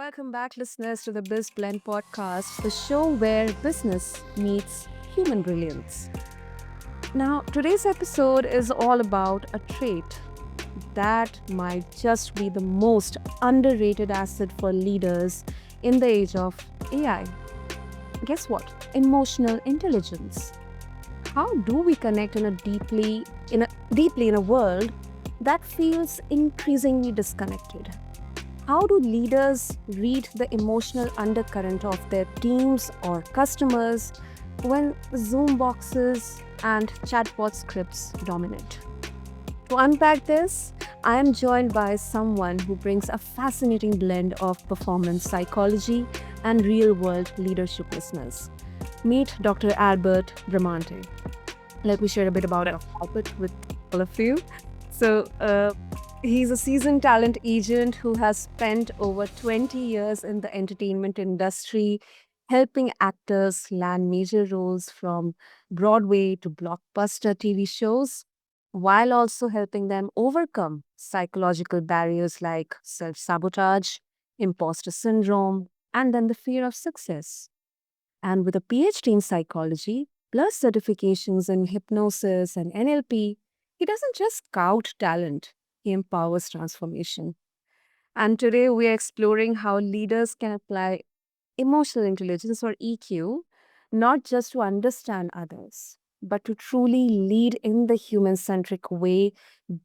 welcome back, listeners, to the BizBlend podcast, the show where business meets human brilliance. Now, today's episode is all about a trait that might just be the most underrated asset for leaders in the age of AI. Guess what? Emotional intelligence. How do we connect in a world that feels increasingly disconnected? How do leaders read the emotional undercurrent of their teams or customers when Zoom boxes and chatbot scripts dominate? To unpack this, I am joined by someone who brings a fascinating blend of performance psychology and real world leadership business. Meet Dr. Albert Bramante. Let me share a bit about Albert with all of you. So, he's a seasoned talent agent who has spent over 20 years in the entertainment industry, helping actors land major roles from Broadway to blockbuster TV shows, while also helping them overcome psychological barriers like self sabotage, imposter syndrome, and then the fear of success. And with a PhD in psychology, plus certifications in hypnosis and NLP, he doesn't just scout talent, he empowers transformation. And today we are exploring how leaders can apply emotional intelligence or EQ not just to understand others, but to truly lead in the human centric way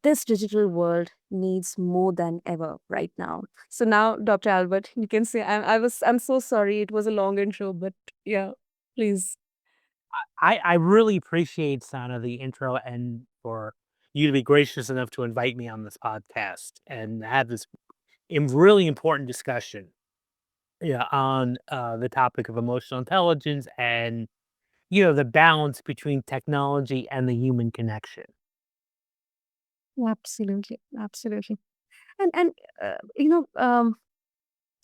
this digital world needs more than ever right now. So now, Dr. Albert, you can say I'm so sorry. It was a long intro, but yeah, please. I really appreciate, Sana, the intro and for you to be gracious enough to invite me on this podcast and have this really important discussion, on the topic of emotional intelligence and the balance between technology and the human connection. Absolutely, absolutely. And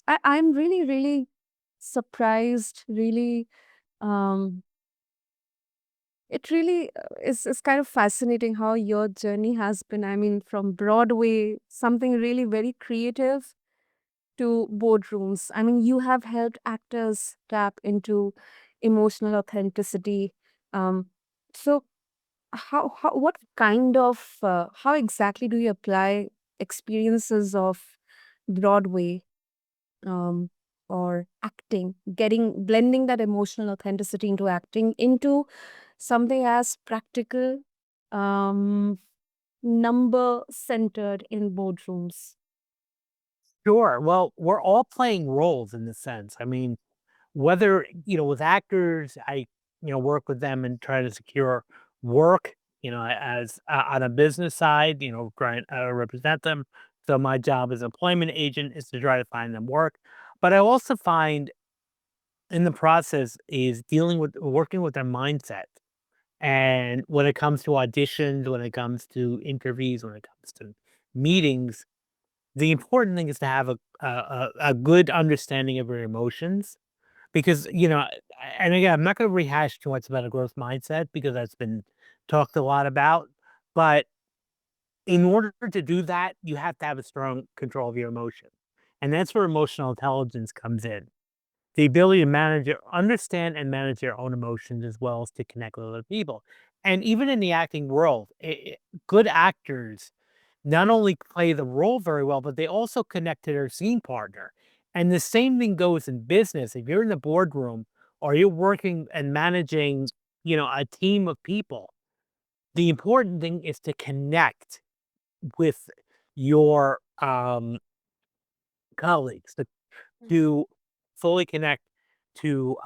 I'm really, really surprised. Really, um, it really is kind of fascinating how your journey has been. I mean, from Broadway, something really very creative, to boardrooms. I mean, you have helped actors tap into emotional authenticity. Um, so, what kind of, how exactly do you apply experiences of Broadway um, or acting, blending that emotional authenticity into acting into something as practical, um, number centered in boardrooms? Sure. Well, we're all playing roles in this sense. I mean, whether, with actors, I, work with them and try to secure work, as on a business side, trying to represent them. So my job as employment agent is to try to find them work. But I also find in the process is dealing with working with their mindset. And when it comes to auditions, when it comes to interviews, when it comes to meetings, the important thing is to have a good understanding of your emotions because, and again, I'm not gonna rehash too much about a growth mindset because that's been talked a lot about, but in order to do that, you have to have a strong control of your emotion, and that's where emotional intelligence comes in. The ability to understand and manage your own emotions as well as to connect with other people. And even in the acting world, good actors not only play the role very well, but they also connect to their scene partner. And the same thing goes in business. If you're in the boardroom or you're working and managing, a team of people, the important thing is to connect with your colleagues, to fully connect to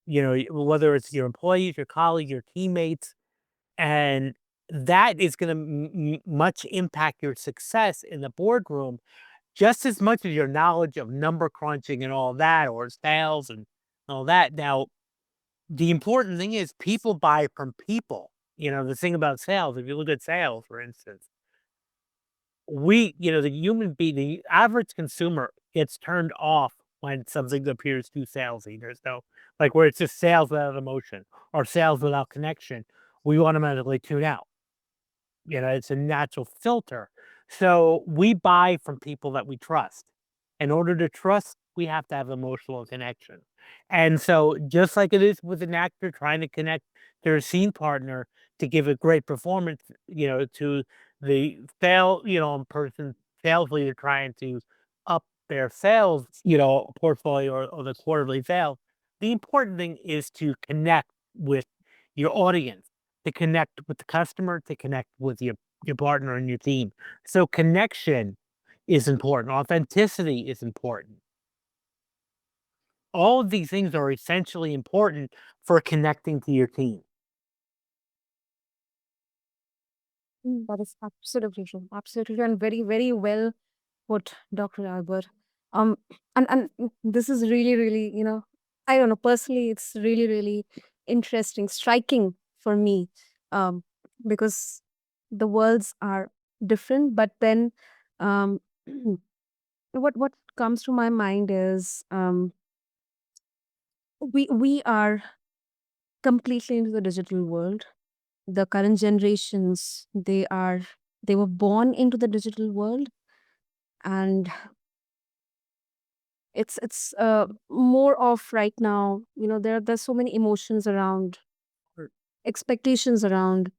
whether it's your employees, your colleagues, your teammates, and that is going to much impact your success in the boardroom just as much as your knowledge of number crunching and all that, or sales and all that. Now, the important thing is people buy from people. The thing about sales, if you look at sales, for instance, the human being, the average consumer gets turned off when something appears too salesy. There's no, like, where it's just sales without emotion or sales without connection, we automatically tune out. It's a natural filter. So we buy from people that we trust. In order to trust, we have to have emotional connection. And so, just like it is with an actor trying to connect their scene partner to give a great performance, to the person sales leader trying to up their sales, portfolio or the quarterly sales. The important thing is to connect with your audience, to connect with the customer, to connect with your partner and your team. So connection is important. Authenticity is important. All of these things are essentially important for connecting to your team. That is absolutely true. Absolutely true, and very, very well put, Dr. Albert. Um, and this is really, really, I don't know. Personally, it's really, really interesting, striking for me, um, because the worlds are different. But then, um, what comes to my mind is, we are completely into the digital world. The current generations, they were born into the digital world, and it's more of right now, there's so many emotions around, or expectations around,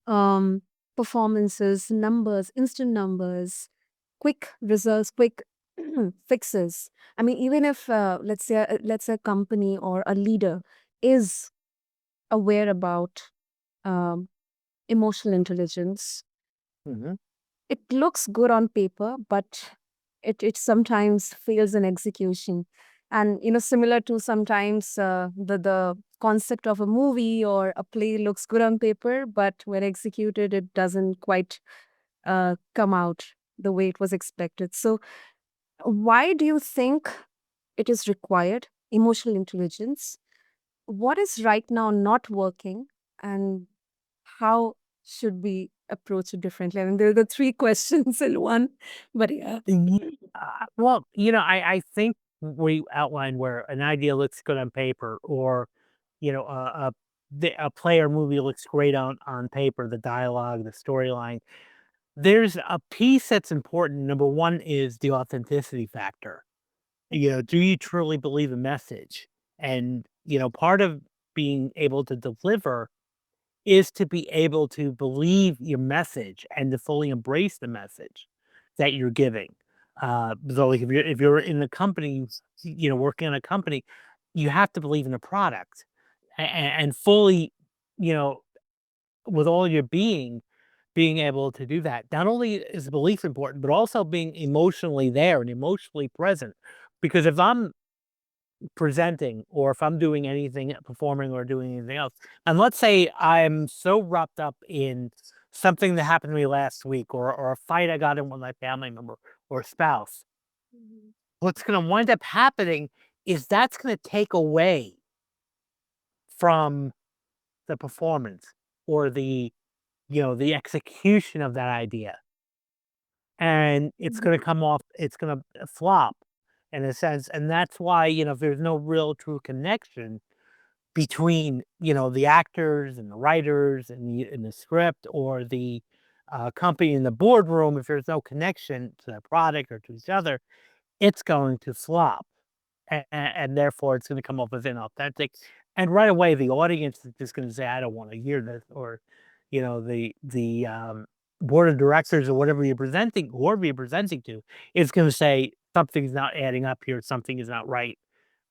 um performances, numbers, instant numbers, quick results, quick fixes. I mean, even if, let's say a company or a leader is aware about, um, emotional intelligence, Mhm. it looks good on paper, but it sometimes fails in execution. And similar to sometimes, the concept of a movie or a play looks good on paper, but when executed, it doesn't quite come out the way it was expected. So, why do you think it is required? Emotional intelligence. What is right now not working, and how should we approach it differently? I mean, there are the three questions in one, but yeah. Well, I think we outlined where an idea looks good on paper, or a play or movie looks great on paper, the dialogue, the storyline. There's a piece that's important. Number one is the authenticity factor. Do you truly believe a message? And part of being able to deliver is to be able to believe your message and to fully embrace the message that you're giving. So, like, if you're in a company, working in a company, you have to believe in the product, and fully, you know, with all your being able to do that. Not only is belief important, but also being emotionally there and emotionally present. Because if I'm presenting, or if I'm doing anything, performing or doing anything else, and let's say I'm so wrapped up in something that happened to me last week, or a fight I got in with my family member or spouse, Mhm. what's going to wind up happening is that's going to take away from the performance, or the execution of that idea, and it's Mhm. going to come off, it's going to flop in a sense. And that's why, if there's no real true connection between, the actors and the writers and the script, or the company in the boardroom, if there's no connection to the product or to each other, it's going to flop, and therefore it's going to come off as inauthentic. And right away, the audience is just going to say, "I don't want to hear this," or the board of directors, or whatever you're presenting, whoever you're presenting to, is going to say something's not adding up here, something is not right.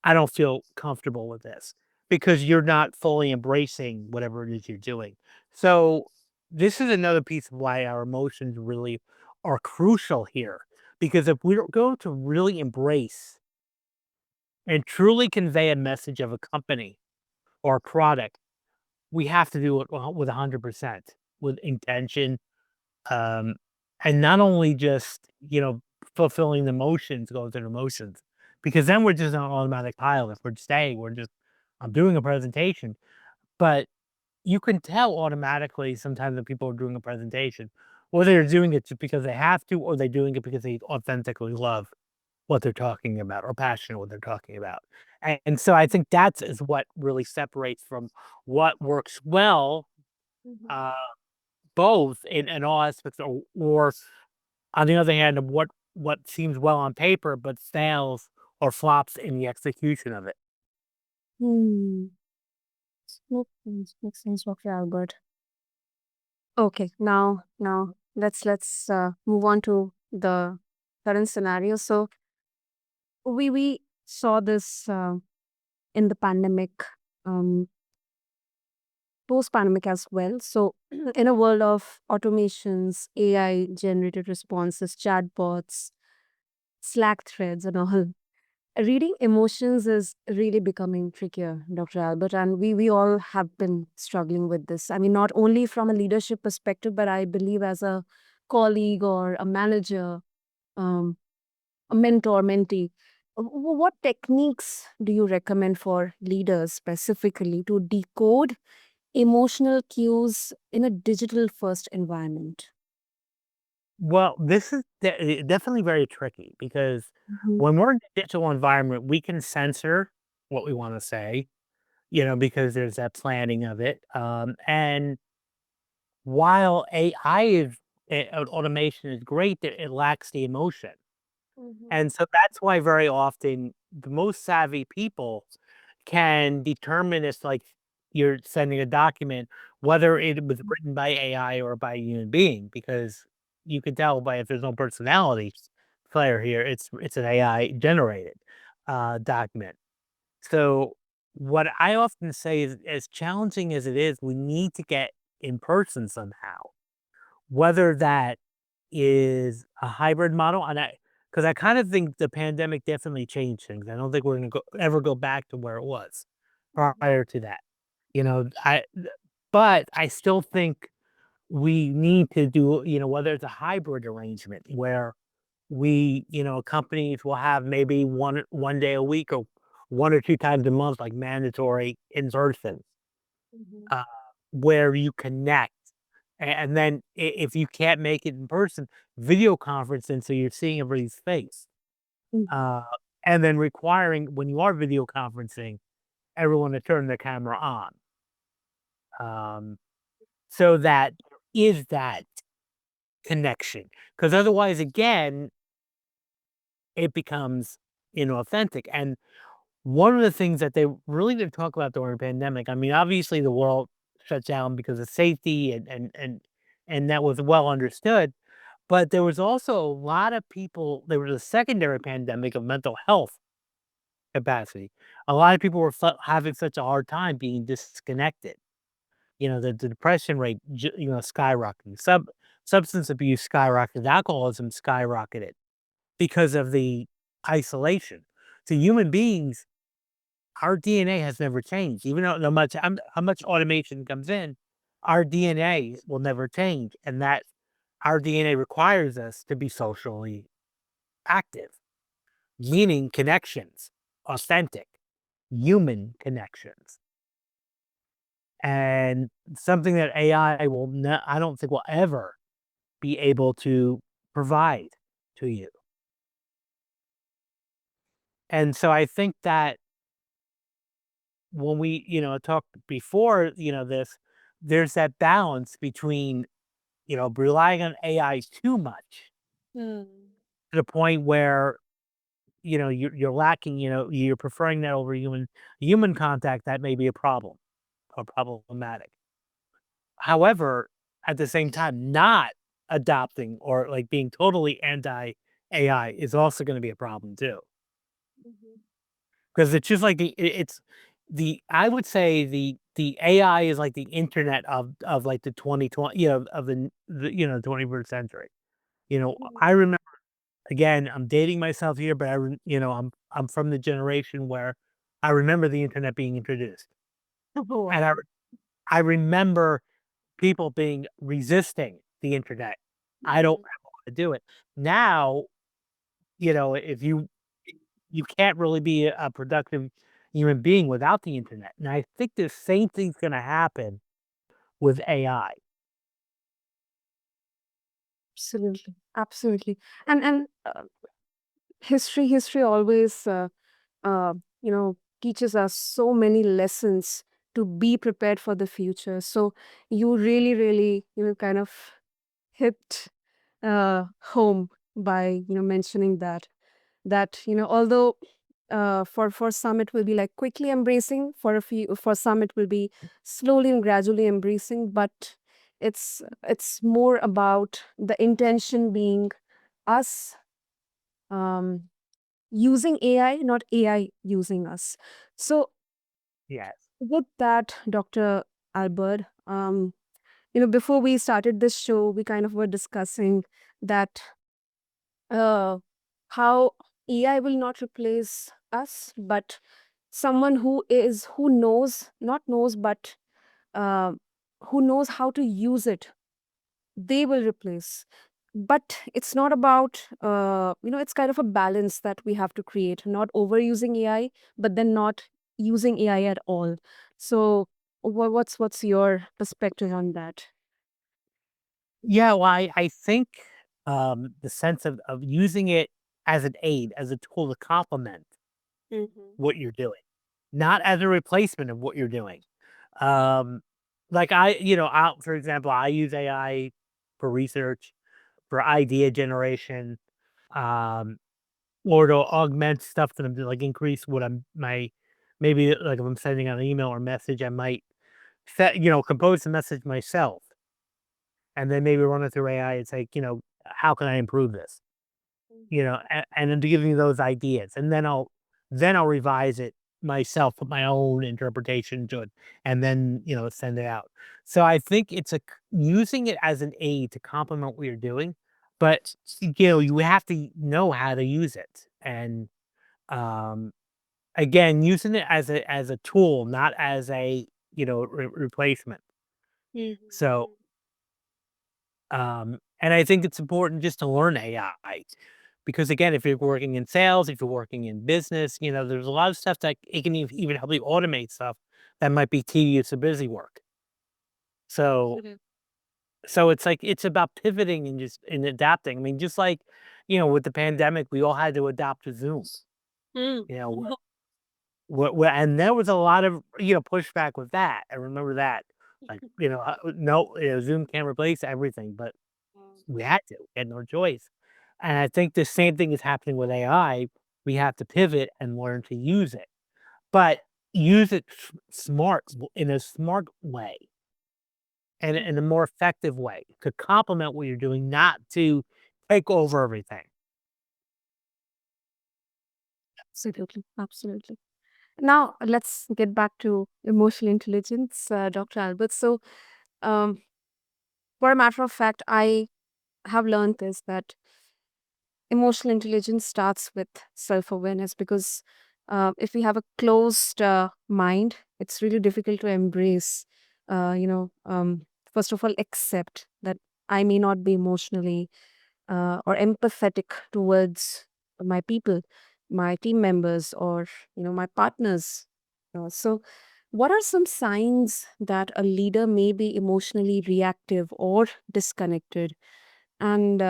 I don't feel comfortable with this, because you're not fully embracing whatever it is you're doing. So this is another piece of why our emotions really are crucial here, because if we're going to really embrace and truly convey a message of a company or a product, we have to do it with 100%, with intention, um, and not only just, fulfilling the motions, going through the motions, because then we're just on automatic pilot. We're just saying, I'm doing a presentation, but you can tell automatically sometimes that people are doing a presentation, whether they're doing it just because they have to, or they're doing it because they authentically love what they're talking about, or passionate what they're talking about. And so I think that's is what really separates from what works well, Mhm. uh, both in all aspects, or on the other hand, of what what seems well on paper, but fails or flops in the execution of it. Hmm. Makes sense, Dr. Albert. Okay, now let's move on to the current scenario. So we saw this in the pandemic, um, post pandemic as well. So in a world of automations, AI generated responses, chatbots, Slack threads, and all, reading emotions is really becoming trickier, Dr. Albert, and we all have been struggling with this. I mean, not only from a leadership perspective, but I believe as a colleague or a manager, um, a mentor, mentee. What techniques do you recommend for leaders specifically to decode emotional cues in a digital first environment? Well, this is definitely very tricky because Mhm. when we're in a digital environment, we can censor what we want to say, because there's that planning of it. And while AI is automation is great, it lacks the emotion. Mhm. And so that's why very often the most savvy people can determine if, like, you're sending a document, whether it was written by AI or by a human being, because you can tell by if there's no personality player here, it's an AI generated document. So what I often say is, as challenging as it is, we need to get in person somehow, whether that is a hybrid model, and because I kind of think the pandemic definitely changed things. I don't think we're gonna ever go back to where it was prior to that. You know, I but I still think we need to do, whether it's a hybrid arrangement where companies will have maybe one day a week or 1 or 2 times a month, like mandatory in person, Mhm. uh, where you connect. And then if you can't make it in person, video conferencing, so you're seeing everybody's face. Mhm. Uh, and then requiring, when you are video conferencing, everyone to turn their camera on. So that is that connection. Because otherwise, again, it becomes inauthentic. And one of the things that they really didn't talk about during the pandemic, I mean, obviously the world shut down because of safety, and that was well understood. But there was also a lot of people, there was a secondary pandemic of mental health capacity. A lot of people were having such a hard time being disconnected. The depression rate, skyrocketing. Substance abuse skyrocketed. Alcoholism skyrocketed because of the isolation. To human beings, our DNA has never changed. Even though how much automation comes in, our DNA will never change, and that our DNA requires us to be socially active, meaning connections, authentic, human connections, and something that AI will not, I don't think will ever be able to provide to you. And so I think that when we, talked before, there's that balance between, relying on AI too much Mm. to the point where, you're lacking, you're preferring that over human contact. That may be a problem or problematic. However, at the same time, not adopting or, like, being totally anti AI is also going to be a problem too. Mhm. Because it's just like it's the I would say the AI is like the internet of like the 2020, of the 21st century. I Mhm. remember, again, I'm dating myself here, but I'm from the generation where I remember the internet being introduced. And Wow. I remember people being resisting the internet. I don't Mhm. want to do it. Now, if you can't really be a productive human being without the internet. And I think the same thing's gonna happen with AI. Absolutely, absolutely. And history always teaches us so many lessons to be prepared for the future. So you really kind of hit home by mentioning that although for some it will be like quickly embracing, for some it will be slowly and gradually embracing, but it's more about the intention being us um, using AI, not AI using us. So Yes. with that, Dr. Albert, before we started this show, we kind of were discussing that uh, how AI will not replace us, but someone who knows, not knows, but uh, who knows how to use it, they will replace. But it's not about, it's kind of a balance that we have to create, not overusing AI, but then not using AI at all. So, what's your perspective on that? Yeah, well, I think, the sense of using it as an aid, as a tool to complement Mhm. what you're doing, not as a replacement of what you're doing. Um, like for example, I use AI for research, for idea generation, um, or to augment stuff that I'm doing, like increase what maybe like if I'm sending out an email or message, I might compose the message myself and then maybe run it through AI and say, how can I improve this? And then to give me those ideas, and then I'll revise it myself, put my own interpretation to it, and then send it out. So I think using it as an aid to complement what you're doing, but you have to know how to use it, and um, again, using it as a tool, not as a replacement. So Mhm. and I think it's important just to learn AI because again, if you're working in sales, if you're working in business, there's a lot of stuff that it can even help you automate stuff that might be tedious or busy work. So, Mhm. so it's like it's about pivoting and just adapting. I mean, just like with the pandemic, we all had to adapt to Zoom. Mm. You know, and there was a lot of pushback with that. I remember that. Like, no, Zoom can't replace everything, but we had to. We had no choice. And I think the same thing is happening with AI. We have to pivot and learn to use it, but use it in a smart way and in a more effective way to complement what you're doing, not to take over everything. Absolutely, absolutely. Now let's get back to emotional intelligence, Dr. Albert. So, um, for a matter of fact, I have learned this, that emotional intelligence starts with self-awareness, because if we have a closed mind, it's really difficult to embrace, first of all, accept that I may not be emotionally or empathetic towards my people, my team members, or my partners. So what are some signs that a leader may be emotionally reactive or disconnected, and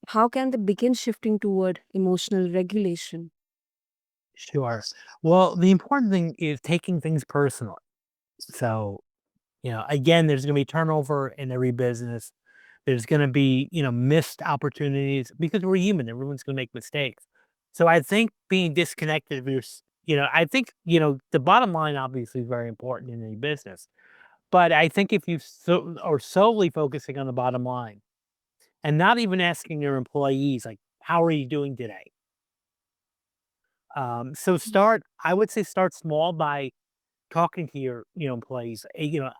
how can they begin shifting toward emotional regulation? Sure. Well, the important thing is taking things personally. So, again, there's going to be turnover in every business. There's going to be, missed opportunities because we're human. Everyone's going to make mistakes. So I think being disconnected of I think, the bottom line obviously is very important in any business. But I think if you are solely focusing on the bottom line and not even asking your employees, like, how are you doing today? I would say start small by talking to your, employees,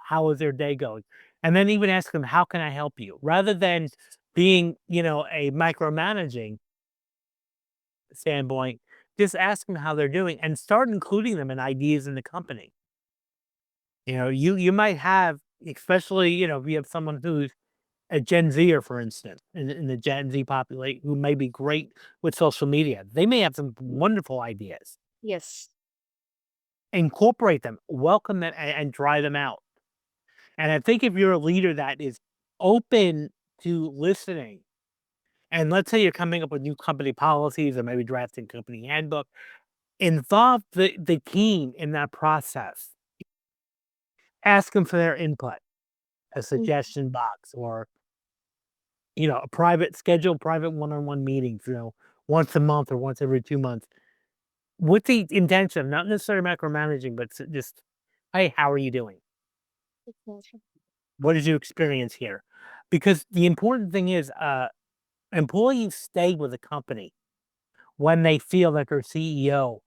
how is their day going? And then even ask them, how can I help you? Rather than being, a micromanaging standpoint, just ask them how they're doing and start including them in ideas in the company. You might have, especially, if you have someone who's a Gen Zer, for instance, in the Gen Z population who may be great with social media. They may have some wonderful ideas. Yes. Incorporate them, welcome them, and try them out. And I think if you're a leader that is open to listening, and let's say you're coming up with new company policies or maybe drafting company handbook, involve the team in that process. Ask them for their input, a Mm. suggestion box, or A private schedule, private one-on-one meetings, once a month or once every 2 months, with the intention of not necessarily micromanaging, but just, "Hey, how are you doing? Exactly. What did you experience here?" Because the important thing is, employees stay with the company when they feel that their CEO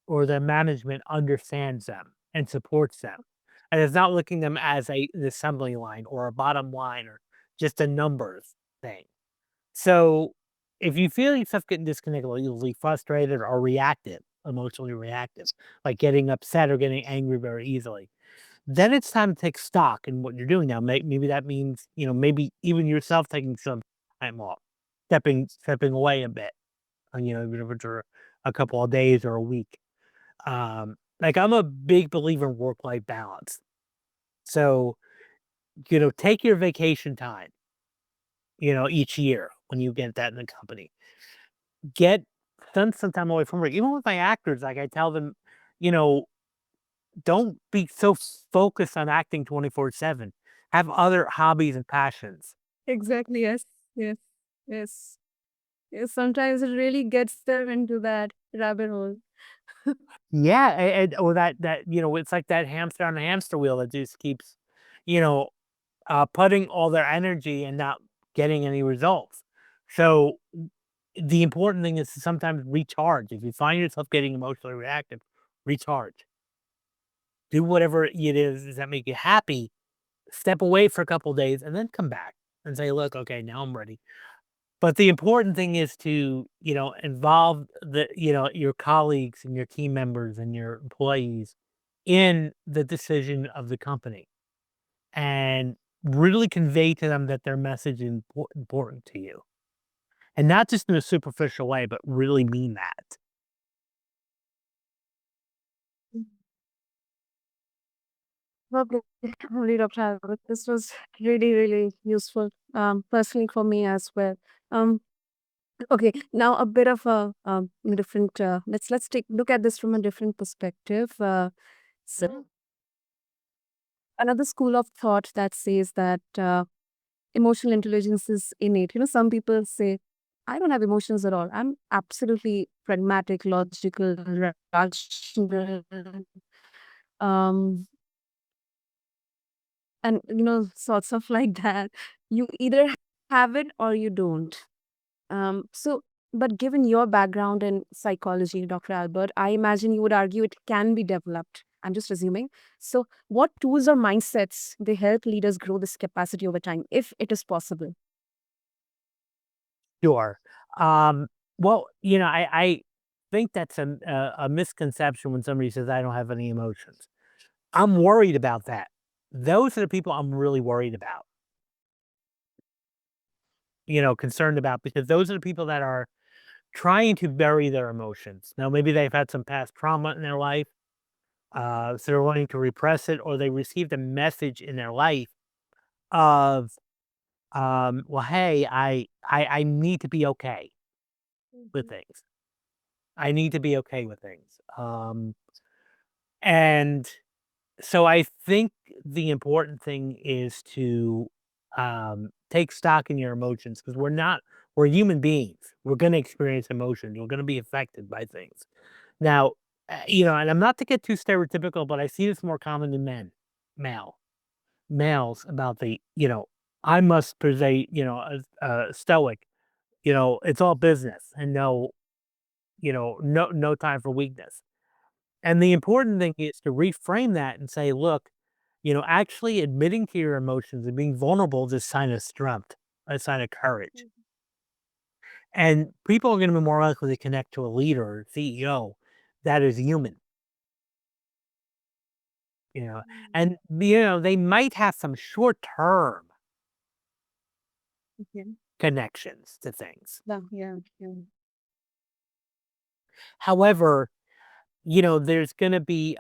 or their management understands them and supports them, and is not looking them as an assembly line or a bottom line or just a numbers thing. So, if you feel yourself getting disconnected, or usually frustrated or reactive, emotionally reactive, like getting upset or getting angry very easily, then it's time to take stock in what you're doing now. Maybe that means, maybe even yourself taking some time off, stepping away a bit, even if it's for a couple of days or a week. Like I'm a big believer in work-life balance. So, take your vacation time, each year when you get that in the company. Get spend some time away from work. Even with my actors, like I tell them, you know, don't be so focused on acting 24/7. Have other hobbies and passions. Exactly. Yes. Yes. Yes. Yes. Sometimes it really gets them into that rabbit hole. Yeah, or it's like that hamster on a hamster wheel that just keeps, you know, putting all their energy and not getting any results. So the important thing is to sometimes recharge. If you find yourself getting emotionally reactive, recharge. Do whatever it is that make you happy. Step away for a couple days and then come back and say, "Look, okay, now I'm ready." But the important thing is to, involve your colleagues and your team members and your employees in the decision of the company and really convey to them that their message is important to you. And not just in a superficial way, but really mean that. Lovely. Only Dr. Albert. This was really, really useful, personally for me as well. Um, okay, now a bit of a different. Let's take look at this from a different perspective. So Mhm. another school of thought that says that emotional intelligence is innate. Some people say, "I don't have emotions at all. I'm absolutely pragmatic, logical, rational." Um, and sorts of like that, you either have it or you don't. So but given your background in psychology, Dr. Albert, I imagine you would argue it can be developed. I'm just assuming. So what tools or mindsets they help leaders grow this capacity over time, if it is possible? Sure. Um, well, I think that's a misconception when somebody says, "I don't have any emotions." I'm worried about that. Those are the people I'm really worried about, concerned about, because those are the people that are trying to bury their emotions. Now, maybe they've had some past trauma in their life, so they're wanting to repress it, or they received a message in their life of, well, hey, I need to be okay with Mhm. things. I need to be okay with things. And so I think the important thing is to take stock in your emotions, because we're human beings. We're going to experience emotions. We're going to be affected by things. Now, and I'm not to get too stereotypical, but I see this more common in male, males about I must present, stoic, it's all business and no time for weakness. And the important thing is to reframe that and say, look, actually admitting to your emotions and being vulnerable is a sign of strength, a sign of courage. And people are going to be more likely to connect to a leader or CEO that is human, you know, Mhm. and, they might have some short term Okay. connections to things. Yeah, yeah, yeah. However, there's going to be,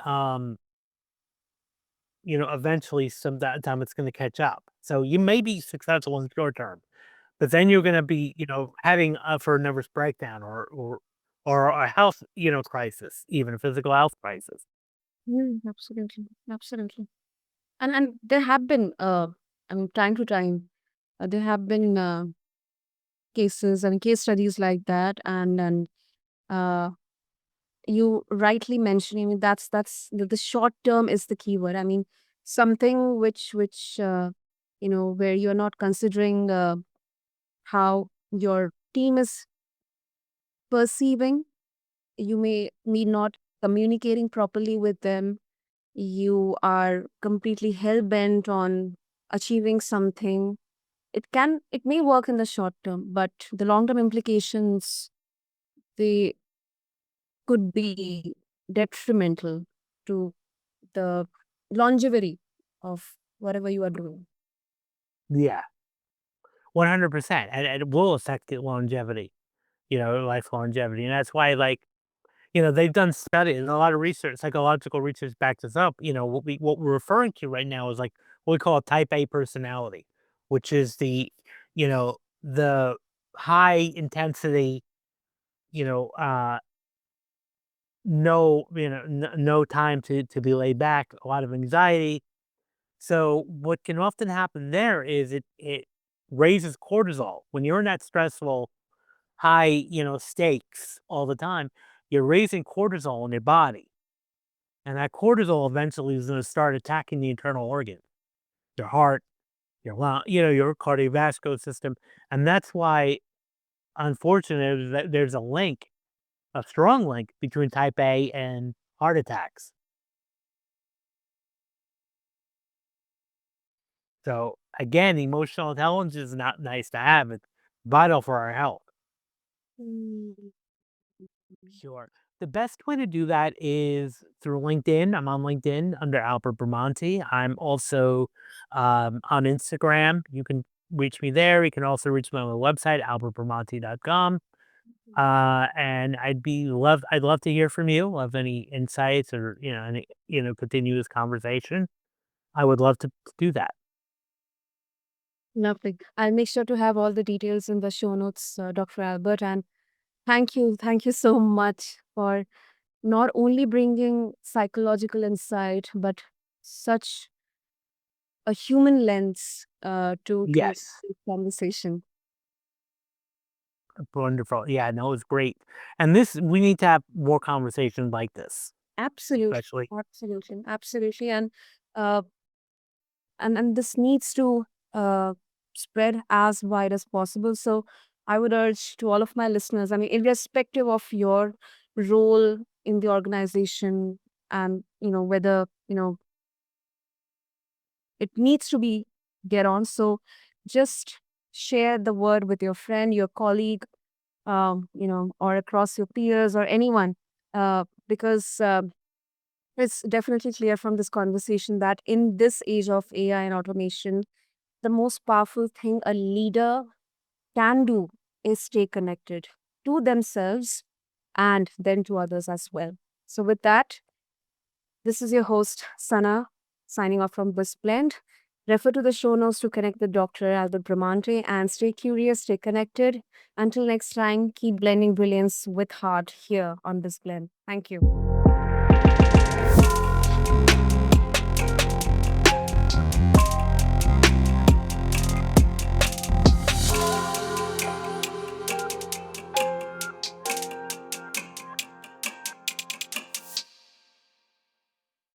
eventually some that time it's going to catch up. So you may be successful in the short term. But then you're gonna be, having for a nervous breakdown or a health, crisis, even a physical health crisis. Absolutely, absolutely. And there have been, I mean, time to time, there have been. cases and case studies like that, and uh, you rightly mentioned. I mean, that's the short term is the key word. I mean, something which where you're not considering how your team is perceiving. You may be not communicating properly with them. You are completely hell bent on achieving something. It may work in the short term, but the long term implications, they could be detrimental to the longevity of whatever you are doing. Yeah, 100%, and it will affect the longevity, life longevity, and that's why, like, they've done studies and a lot of research, psychological research backs this up. What we're referring to right now is like what we call a type A personality, which is the high intensity, you know, uh, no time to be laid back, a lot of anxiety. So what can often happen there is it raises cortisol when you're in that stressful high, stakes all the time. You're raising cortisol in your body. And that cortisol eventually is going to start attacking the internal organ, your heart, your lung, your cardiovascular system. And that's why, unfortunately, that there's a link, a strong link between type A and heart attacks. So again, emotional intelligence is not nice to have. It's vital for our health. Mm. Sure. The best way to do that is through LinkedIn. I'm on LinkedIn under Albert Bramante. I'm also on Instagram. You can reach me there. You can also reach me on the website, albertbramante.com. And I'd love to hear from you. Love any insights or, continue this conversation. I would love to do that. Lovely. I'll make sure to have all the details in the show notes, Dr. Albert. And thank you so much for not only bringing psychological insight, but such a human lens to Yes. this conversation. Wonderful. Yeah, no, it was great. And we need to have more conversations like this, Absolutely, especially. absolutely, absolutely, uh, and this needs to uh, spread as wide as possible. So, I would urge to all of my listeners. I mean, irrespective of your role in the organization, and whether it needs to be get on. So, just share the word with your friend, your colleague, or across your peers or anyone, because it's definitely clear from this conversation that in this age of AI and automation, the most powerful thing a leader can do is stay connected to themselves and then to others as well. So, with that, this is your host, Sana, signing off from BizBlend. Refer to the show notes to connect with Dr. Albert Bramante and stay curious, stay connected. Until next time, keep blending brilliance with heart here on BizBlend. Thank you.